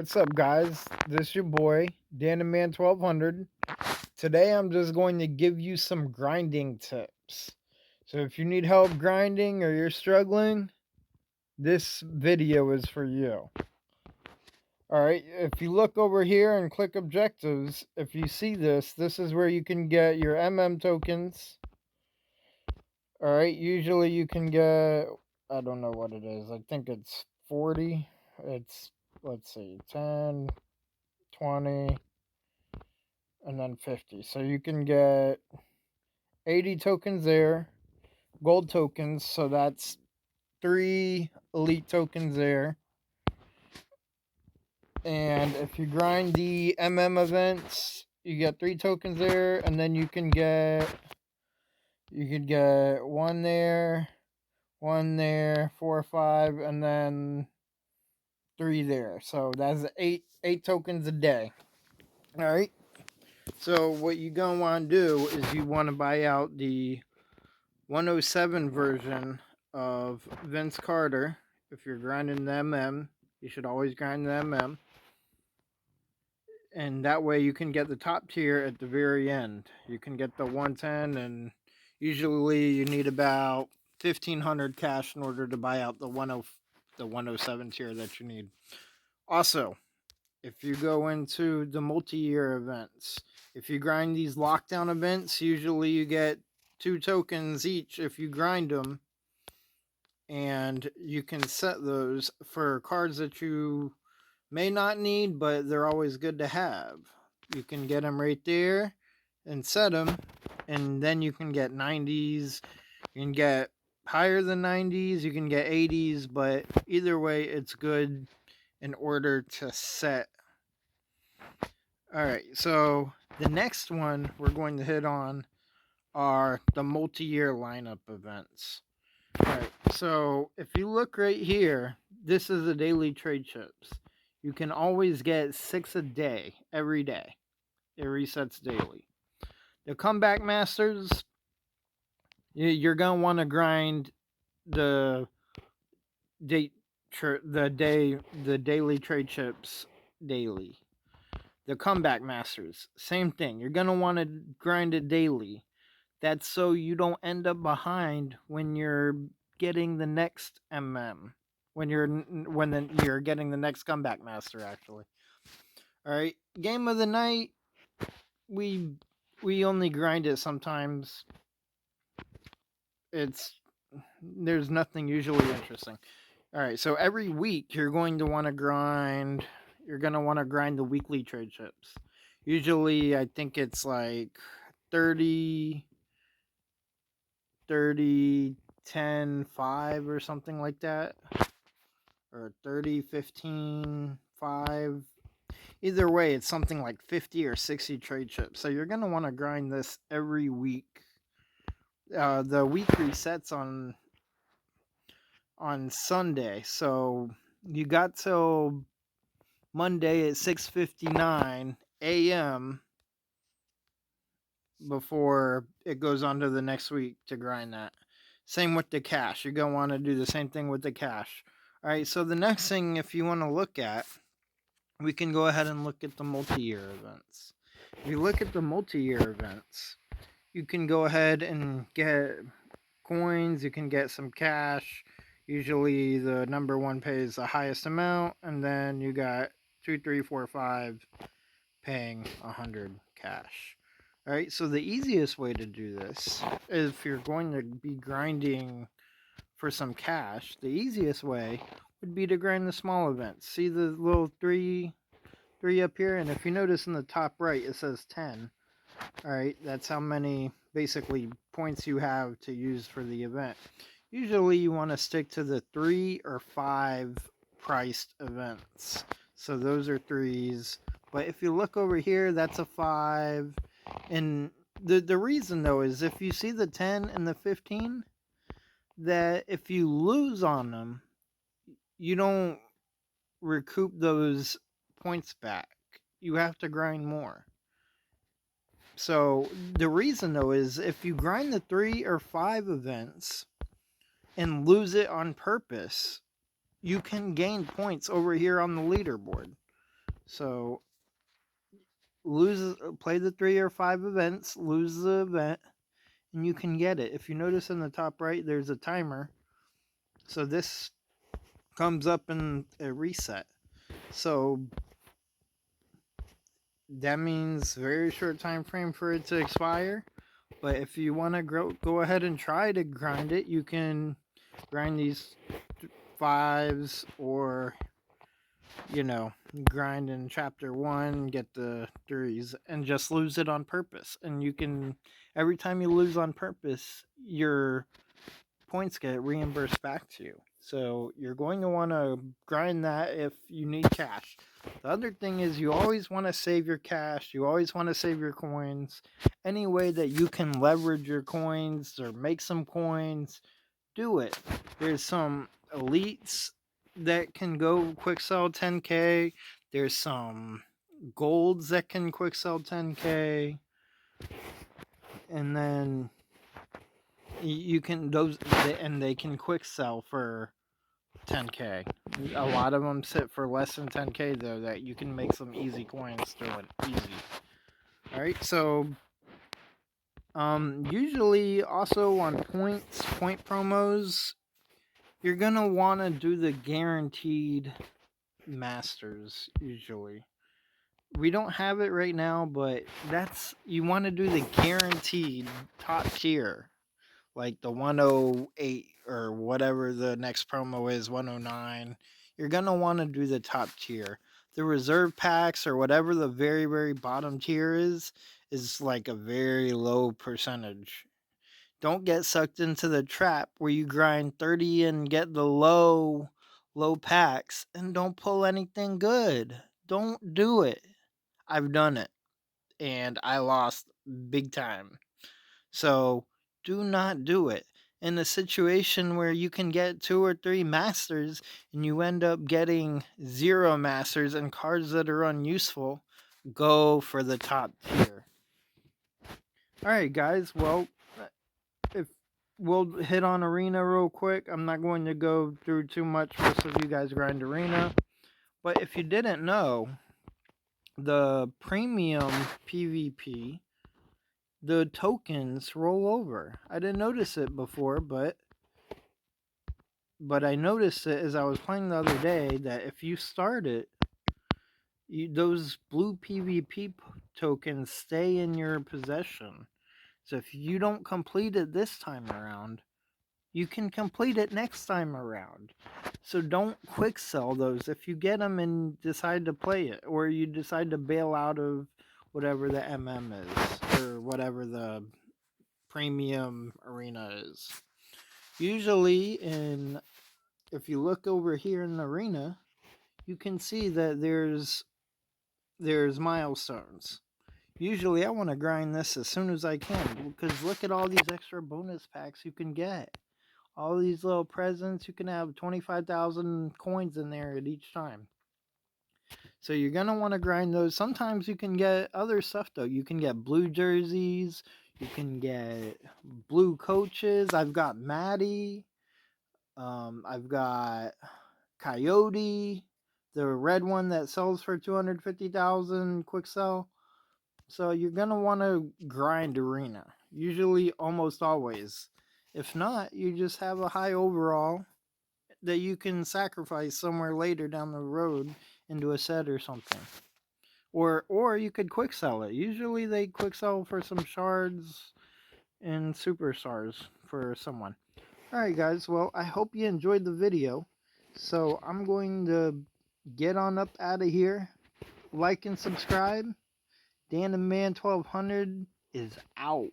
What's up, guys? This your boy, Dan 1200. Today I'm just going to give you some grinding tips. So if you need help grinding or you're struggling, this video is for you. Alright, if you look over here and click objectives, if you see this, this is where you can get your tokens. Alright, usually you can get, I don't know what it is, I think it's 40. It's, let's see, 10, 20, and then 50. So you can get 80 tokens there, gold tokens, so that's 3 elite tokens there. And if you grind the events, you get 3 tokens there, and then you could get one there, 4 or 5, and then 3 there. So that's 8 tokens a day. All right. So what you're gonna want to do is you want to buy out the 107 version of Vince Carter. If you're grinding the you should always grind the and that way you can get the top tier at the very end. You can get the 110, and usually you need about 1,500 cash in order to buy out the 107 tier that you need. Also, if you go into the multi-year events, if you grind these lockdown events, usually you get 2 tokens each if you grind them, and you can set those for cards that you may not need, but they're always good to have. You can get them right there and set them, and then you can get 90s, you can get higher than 90s, you can get 80s, but either way it's good in order to set. Alright, so the next one we're going to hit on are the multi-year lineup events. Alright, so if you look right here, this is the daily trade chips. You can always get 6 a day, every day. It resets daily. The comeback masters, you're going to want to grind the daily trade chips daily. The comeback masters, same thing. You're going to want to grind it daily. That's so you don't end up behind when you're getting the next when you're getting the next comeback master, actually. All right, game of the night, we only grind it sometimes. There's nothing usually interesting. All right, so every week you're going to want to grind the weekly trade chips. Usually I think it's like 30 10 5 or something like that, or 30 15 5. Either way, it's something like 50 or 60 trade chips. So you're going to want to grind this every week. The week resets on Sunday, so you got till Monday at 6:59 a.m. before it goes on to the next week to grind that. Same with the cash. You're going to want to do the same thing with the cash. All right, so the next thing, if you want to look at, we can go ahead and look at the multi-year events. If you look at the multi-year events, you can go ahead and get coins, you can get some cash. Usually the number one pays the highest amount, and then you got 2, 3, 4, 5 paying 100 cash. All right, so the easiest way to do this is, if you're going to be grinding for some cash, the easiest way would be to grind the small events. See the little three up here? And if you notice in the top right, it says 10. All right, that's how many basically points you have to use for the event. Usually you want to stick to the 3 or 5 priced events. So those are 3s. But if you look over here, that's a 5. And the reason, though, is if you see the 10 and the 15, that if you lose on them, you don't recoup those points back. You have to grind more. So the reason, though, is if you grind the 3 or 5 events and lose it on purpose, you can gain points over here on the leaderboard. So play the 3 or 5 events, lose the event, and you can get it. If you notice in the top right, there's a timer. So this comes up in a reset. So that means very short time frame for it to expire. But if you want to go ahead and try to grind it, you can grind these 5s, or grind in chapter 1, get the 3s, and just lose it on purpose. And you can, every time you lose on purpose, your points get reimbursed back to you. So you're going to want to grind that if you need cash. The other thing is, you always want to save your cash. You always want to save your coins. Any way that you can leverage your coins or make some coins, do it. There's some elites that can go quick sell 10k. There's some golds that can quick sell 10k. And then you can and they can quick sell for 10k. A lot of them sit for less than 10k though, that you can make some easy coins doing easy. All right, so usually also on point promos, you're gonna want to do the guaranteed masters. Usually we don't have it right now, but you want to do the guaranteed top tier, like the 108 or whatever the next promo is, 109. You're gonna want to do the top tier. The reserve packs or whatever the very, very bottom tier is like a very low percentage. Don't get sucked into the trap where you grind 30 and get the low packs and don't pull anything good. Don't do it. I've done it and I lost big time. So do not do it. In a situation where you can get 2 or 3 masters and you end up getting 0 masters and cards that are unuseful, go for the top tier. Alright guys, well, if we'll hit on arena real quick. I'm not going to go through too much. Most of you guys grind arena. But if you didn't know, the premium PvP, the tokens roll over. I didn't notice it before, but I noticed it as I was playing the other day, that if you start it, those blue PvP tokens stay in your possession. So if you don't complete it this time around, you can complete it next time around. So don't quick sell those if you get them and decide to play it, or you decide to bail out of whatever the MM is, or whatever the premium arena is. Usually, if you look over here in the arena, you can see that there's milestones. Usually I want to grind this as soon as I can, because look at all these extra bonus packs you can get. All these little presents, you can have 25,000 coins in there at each time. So you're going to want to grind those. Sometimes you can get other stuff though. You can get blue jerseys, you can get blue coaches. I've got Maddie, I've got Coyote, the red one that sells for 250,000 quick sell. So you're going to want to grind arena, usually almost always. If not, you just have a high overall that you can sacrifice somewhere later down the road into a set or something. Or you could quick sell it. Usually they quick sell for some shards and superstars for someone. Alright guys, well I hope you enjoyed the video. So I'm going to get on up out of here. Like and subscribe. Dan the Man 1200 is out.